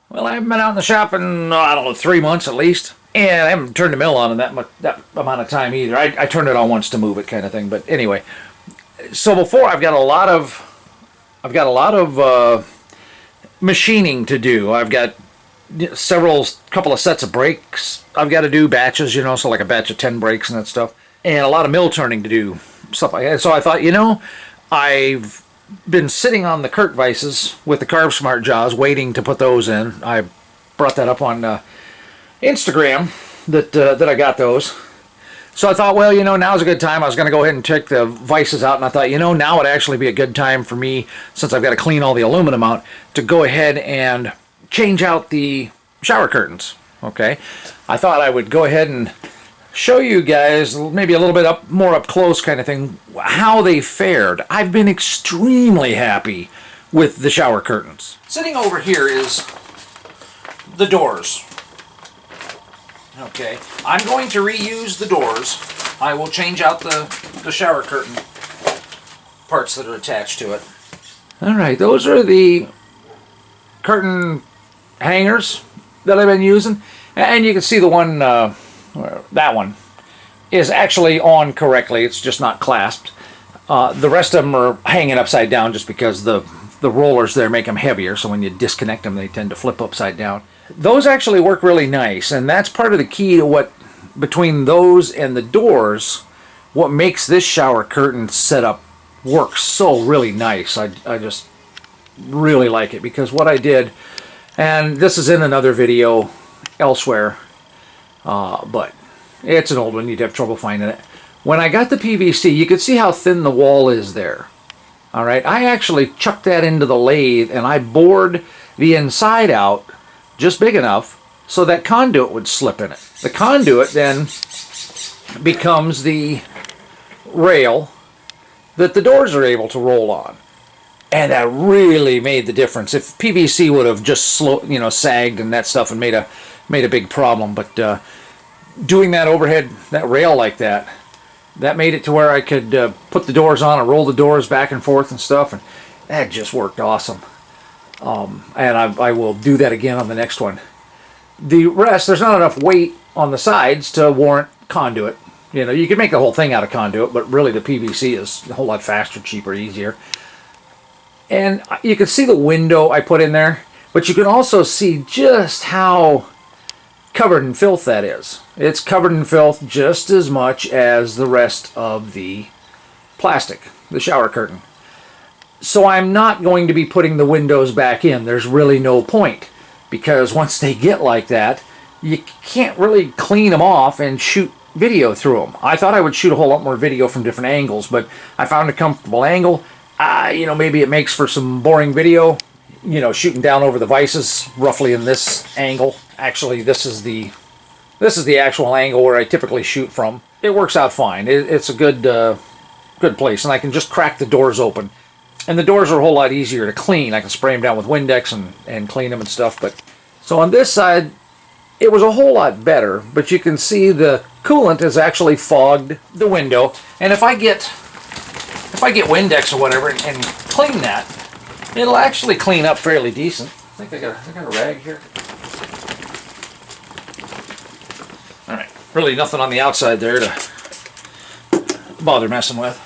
Well, I haven't been out in the shop in, I don't know, 3 months at least. And I haven't turned the mill on in that amount of time either. I turned it on once to move it kind of thing. But anyway, so before I've got a lot of machining to do. I've got couple of sets of brakes I've got to do, batches, so like a batch of 10 brakes and that stuff. And a lot of mill turning to do, stuff like that. So I thought, I've been sitting on the Kurt vices with the Carve Smart jaws waiting to put those in. I brought that up on Instagram that I got those. So I thought, well, now's a good time. I was going to go ahead and take the vices out, and I thought, now would actually be a good time for me, since I've got to clean all the aluminum out, to go ahead and change out the shower curtains. Okay, I thought I would go ahead and show you guys, maybe a little bit more up close kind of thing, how they fared. I've been extremely happy with the shower curtains. Sitting over here is the doors. Okay, I'm going to reuse the doors. I will change out the shower curtain parts that are attached to it. Alright, those are the curtain hangers that I've been using. And you can see the one, that one, is actually on correctly. It's just not clasped. The rest of them are hanging upside down just because the rollers there make them heavier. So when you disconnect them, they tend to flip upside down. Those actually work really nice, and that's part of the key to what, between those and the doors, what makes this shower curtain setup work so really nice. I just really like it, because what I did, and this is in another video elsewhere, but it's an old one, you'd have trouble finding it. When I got the PVC, you could see how thin the wall is there. Alright, I actually chucked that into the lathe and I bored the inside out just big enough so that conduit would slip in it. The conduit then becomes the rail that the doors are able to roll on. And that really made the difference. If PVC would have just sagged and that stuff and made a big problem, but doing that overhead, that rail like that made it to where I could put the doors on and roll the doors back and forth and stuff, and that just worked awesome. And I will do that again on the next one. The rest, there's not enough weight on the sides to warrant conduit. You can make the whole thing out of conduit, but really the PVC is a whole lot faster, cheaper, easier. And you can see the window I put in there, but you can also see just how covered in filth that is. It's covered in filth just as much as the rest of the plastic, the shower curtain. So I'm not going to be putting the windows back in. There's really no point, because once they get like that, you can't really clean them off and shoot video through them. I thought I would shoot a whole lot more video from different angles, but I found a comfortable angle. Maybe it makes for some boring video, shooting down over the vices roughly in this angle. Actually, this is the actual angle where I typically shoot from. It works out fine. It's a good place, and I can just crack the doors open. And the doors are a whole lot easier to clean. I can spray them down with Windex and clean them and stuff. But so on this side, it was a whole lot better. But you can see the coolant has actually fogged the window. And if I get Windex or whatever and clean that, it'll actually clean up fairly decent. I think I got a rag here. All right, really nothing on the outside there to bother messing with.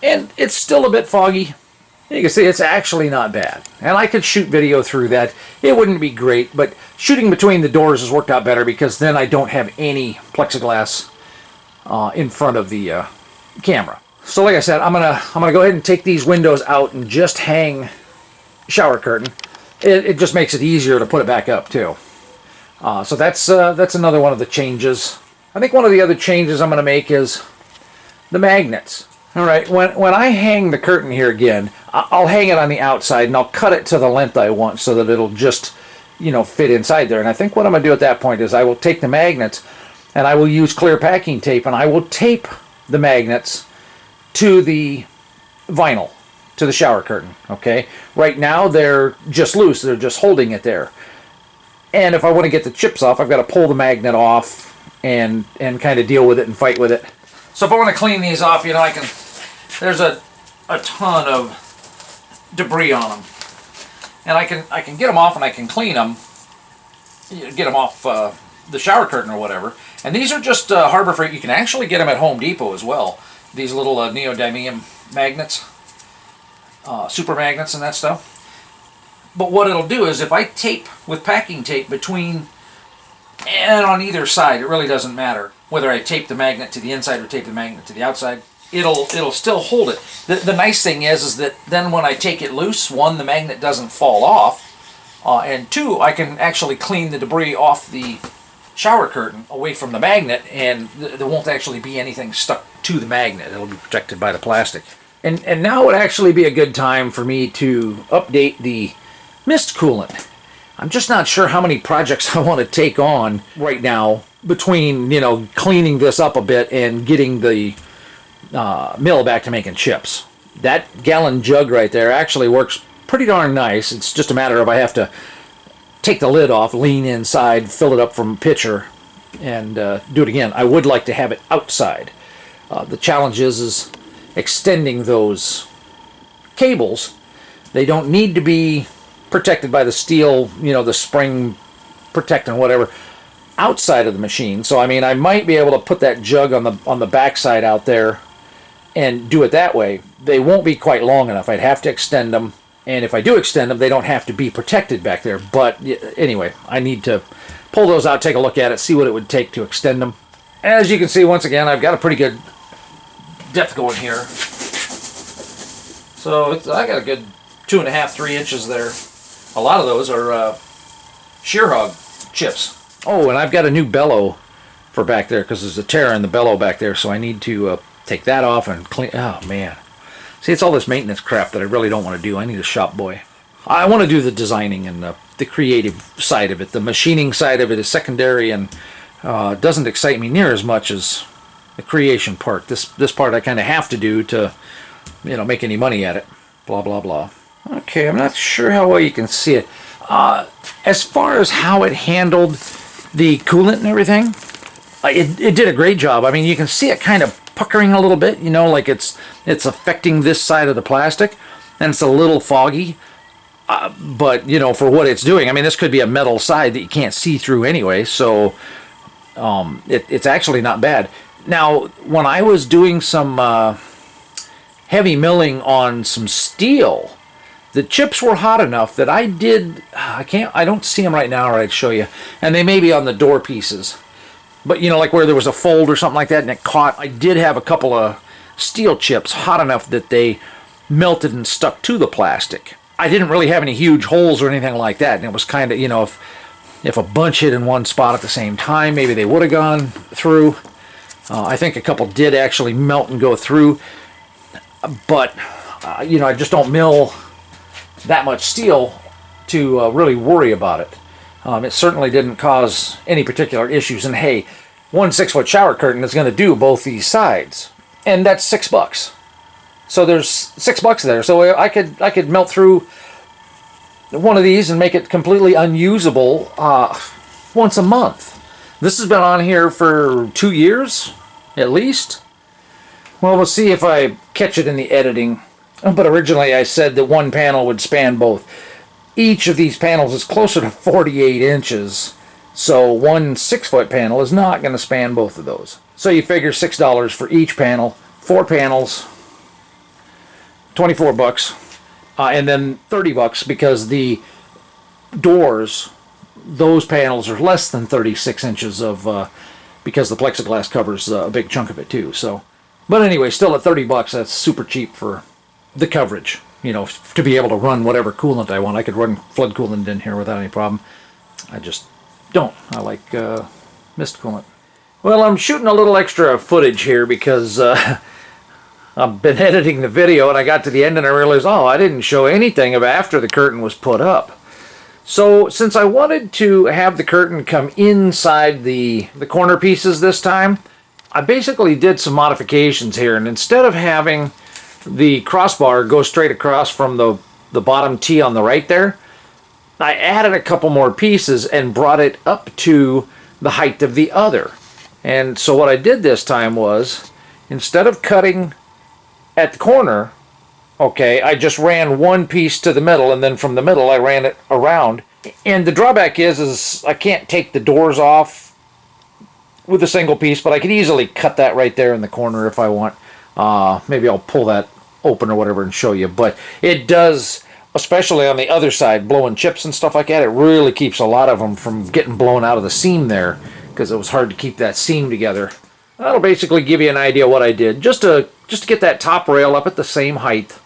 And it's still a bit foggy. You can see it's actually not bad. And I could shoot video through that. It wouldn't be great, but shooting between the doors has worked out better, because then I don't have any plexiglass in front of the camera. So like I said, I'm gonna go ahead and take these windows out and just hang shower curtain. It just makes it easier to put it back up too. So that's another one of the changes. I think one of the other changes I'm gonna make is the magnets. All right, when I hang the curtain here again, I'll hang it on the outside and I'll cut it to the length I want so that it'll just, fit inside there. And I think what I'm going to do at that point is I will take the magnets and I will use clear packing tape, and I will tape the magnets to the vinyl, to the shower curtain, okay? Right now they're just loose, they're just holding it there. And if I want to get the chips off, I've got to pull the magnet off and kind of deal with it and fight with it. So if I want to clean these off, you know, I can, there's a ton of debris on them. And I can get them off and I can clean them, get them off the shower curtain or whatever. And these are just Harbor Freight. You can actually get them at Home Depot as well. These little neodymium magnets, super magnets and that stuff. But what it'll do is if I tape with packing tape between and on either side, it really doesn't matter whether I tape the magnet to the inside or tape the magnet to the outside, it'll still hold it. The nice thing is that then when I take it loose, one, the magnet doesn't fall off, and two, I can actually clean the debris off the shower curtain away from the magnet, and there won't actually be anything stuck to the magnet. It'll be protected by the plastic. And now would actually be a good time for me to update the mist coolant. I'm just not sure how many projects I want to take on right now between, you know, cleaning this up a bit and getting the mill back to making chips. That gallon jug right there actually works pretty darn nice. It's just a matter of I have to take the lid off, lean inside, fill it up from a pitcher, and do it again. I would like to have it outside. The challenge is extending those cables. They don't need to be protected by the steel, you know, the spring protecting whatever, outside of the machine. So I mean, I might be able to put that jug on the backside out there and do it that way. They won't be quite long enough. I'd have to extend them, and if I do extend them, they don't have to be protected back there. But anyway, I need to pull those out, take a look at it, see what it would take to extend them. As you can see, once again, I've got a pretty good depth going here. So I got a good 2.5, 3 inches there. A lot of those are shear hog chips. Oh, and I've got a new bellow for back there because there's a tear in the bellow back there, so I need to take that off and clean. Oh, man. See, it's all this maintenance crap that I really don't want to do. I need a shop boy. I want to do the designing and the creative side of it. The machining side of it is secondary and doesn't excite me near as much as the creation part. This part I kind of have to do to, you know, make any money at it. Blah, blah, blah. Okay, I'm not sure how well you can see it. As far as how it handled the coolant and everything, it did a great job. I mean, you can see it kind of puckering a little bit, you know, like it's affecting this side of the plastic, and it's a little foggy. But, you know, for what it's doing, I mean, this could be a metal side that you can't see through anyway, so it's actually not bad. Now, when I was doing some heavy milling on some steel, the chips were hot enough that I don't see them right now, or I'd show you. And they may be on the door pieces. But, you know, like where there was a fold or something like that and it caught, I did have a couple of steel chips hot enough that they melted and stuck to the plastic. I didn't really have any huge holes or anything like that. And it was kind of, you know, if a bunch hit in one spot at the same time, maybe they would have gone through. I think a couple did actually melt and go through. But, you know, I just don't mill that much steel to really worry about it. It certainly didn't cause any particular issues. And hey, one 6-foot shower curtain is going to do both these sides, and that's $6. So there's $6 there. So I could melt through one of these and make it completely unusable once a month. This has been on here for 2 years at least. Well, we'll see if I catch it in the editing. But originally I said that one panel would span both. Each of these panels is closer to 48 inches, so one 6-foot panel is not going to span both of those. So you figure $6 for each panel, 4 panels, $24, and then $30 because the doors, those panels are less than 36 inches of, because the plexiglass covers a big chunk of it too. So, but anyway, still at $30, that's super cheap for the coverage, you know, to be able to run whatever coolant I want. I could run flood coolant in here without any problem. I just don't. I like mist coolant. Well, I'm shooting a little extra footage here because I've been editing the video and I got to the end and I realized, oh, I didn't show anything of after the curtain was put up. So since I wanted to have the curtain come inside the corner pieces this time, I basically did some modifications here, and instead of having the crossbar go straight across from the bottom T on the right there, I added a couple more pieces and brought it up to the height of the other. And so what I did this time was, instead of cutting at the corner, okay, I just ran one piece to the middle, and then from the middle I ran it around. And the drawback is I can't take the doors off with a single piece, but I could easily cut that right there in the corner if I want. Maybe I'll pull that open or whatever and show you. But it does, especially on the other side, blowing chips and stuff like that, it really keeps a lot of them from getting blown out of the seam there, because it was hard to keep that seam together. That'll basically give you an idea what I did, just to get that top rail up at the same height,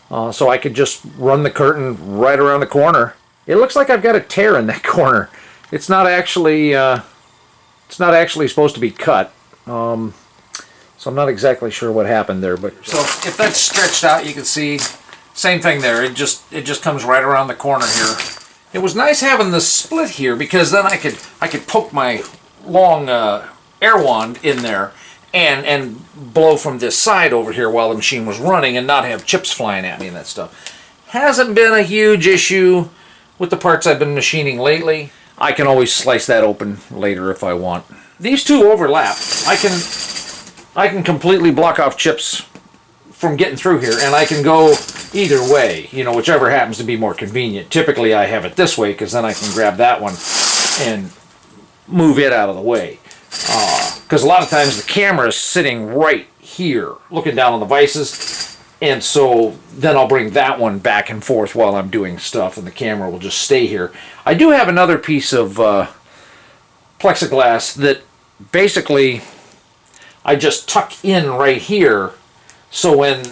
so I could just run the curtain right around the corner. It looks like I've got a tear in that corner. It's not actually supposed to be cut, so I'm not exactly sure what happened there. But so if that's stretched out, you can see same thing there. It just comes right around the corner here. It was nice having the split here, because then I could poke my long air wand in there and blow from this side over here while the machine was running, and not have chips flying at me and that stuff. Hasn't been a huge issue with the parts I've been machining lately. I can always slice that open later if I want. These two overlap. I can completely block off chips from getting through here, and I can go either way, you know, whichever happens to be more convenient. Typically I have it this way, because then I can grab that one and move it out of the way. Because a lot of times the camera is sitting right here looking down on the vices, and so then I'll bring that one back and forth while I'm doing stuff, and the camera will just stay here. I do have another piece of plexiglass that basically I just tuck in right here, so when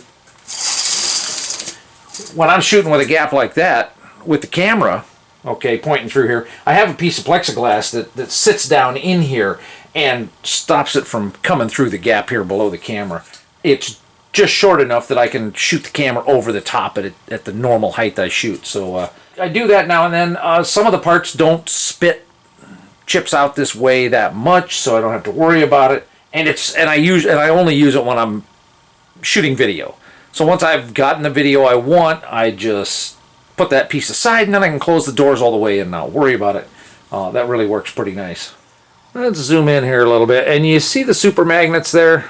I'm shooting with a gap like that with the camera, okay, pointing through here, I have a piece of plexiglass that sits down in here and stops it from coming through the gap here below the camera. It's just short enough that I can shoot the camera over the top at the normal height I shoot. So I do that now and then. Some of the parts don't spit chips out this way that much, so I don't have to worry about it. And I only use it when I'm shooting video. So once I've gotten the video I want, I just put that piece aside, and then I can close the doors all the way and not worry about it. That really works pretty nice. Let's zoom in here a little bit, and you see the super magnets there?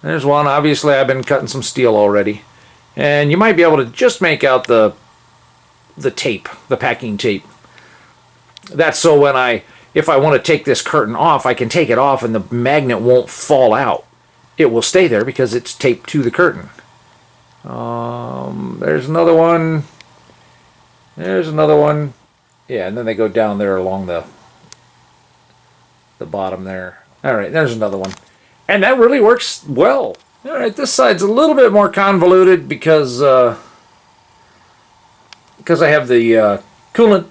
There's one. Obviously I've been cutting some steel already, and you might be able to just make out the tape, the packing tape. That's so if I want to take this curtain off, I can take it off and the magnet won't fall out. It will stay there because it's taped to the curtain. There's another one. There's another one. Yeah, and then they go down there along the bottom there. All right, there's another one. And that really works well. All right, this side's a little bit more convoluted because I have the coolant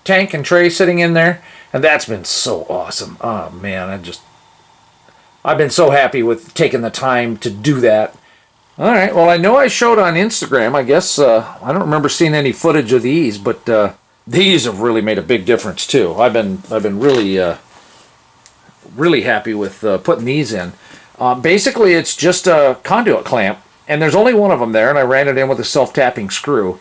tank and tray sitting in there, and that's been so awesome. Oh man, I've been so happy with taking the time to do that. All right, well, I know I showed on Instagram. I guess I don't remember seeing any footage of these, but these have really made a big difference too. I've been really happy with putting these in. Basically, it's just a conduit clamp, and there's only one of them there, and I ran it in with a self-tapping screw,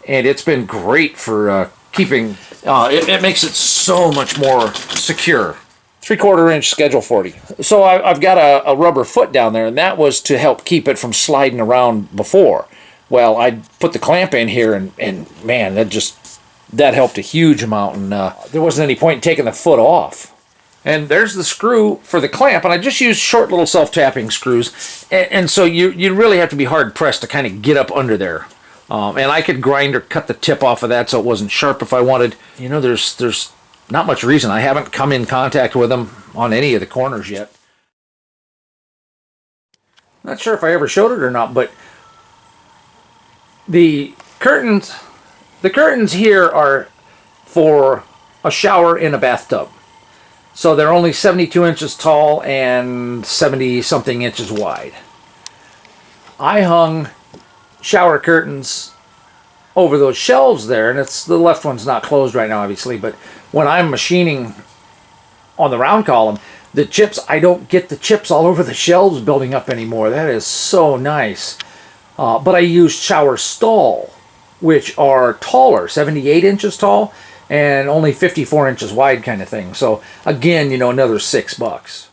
and it's been great for keeping. It makes it so much more secure. 3/4 inch Schedule 40. So I've got a rubber foot down there, and that was to help keep it from sliding around before. Well, I put the clamp in here, and man, that helped a huge amount, and there wasn't any point in taking the foot off. And there's the screw for the clamp, and I just used short little self-tapping screws, and so you really have to be hard-pressed to kind of get up under there. And I could grind or cut the tip off of that so it wasn't sharp if I wanted. You know, there's not much reason. I haven't come in contact with them on any of the corners yet. Not sure if I ever showed it or not, but the curtains here are for a shower in a bathtub. So they're only 72 inches tall and 70-something inches wide. I hung shower curtains over those shelves there, and the left one's not closed right now, obviously, but when I'm machining on the round column, the chips, I don't get the chips all over the shelves building up anymore. That is so nice. But I used shower stall, which are taller, 78 inches tall, and only 54 inches wide kind of thing. So again, you know, another $6.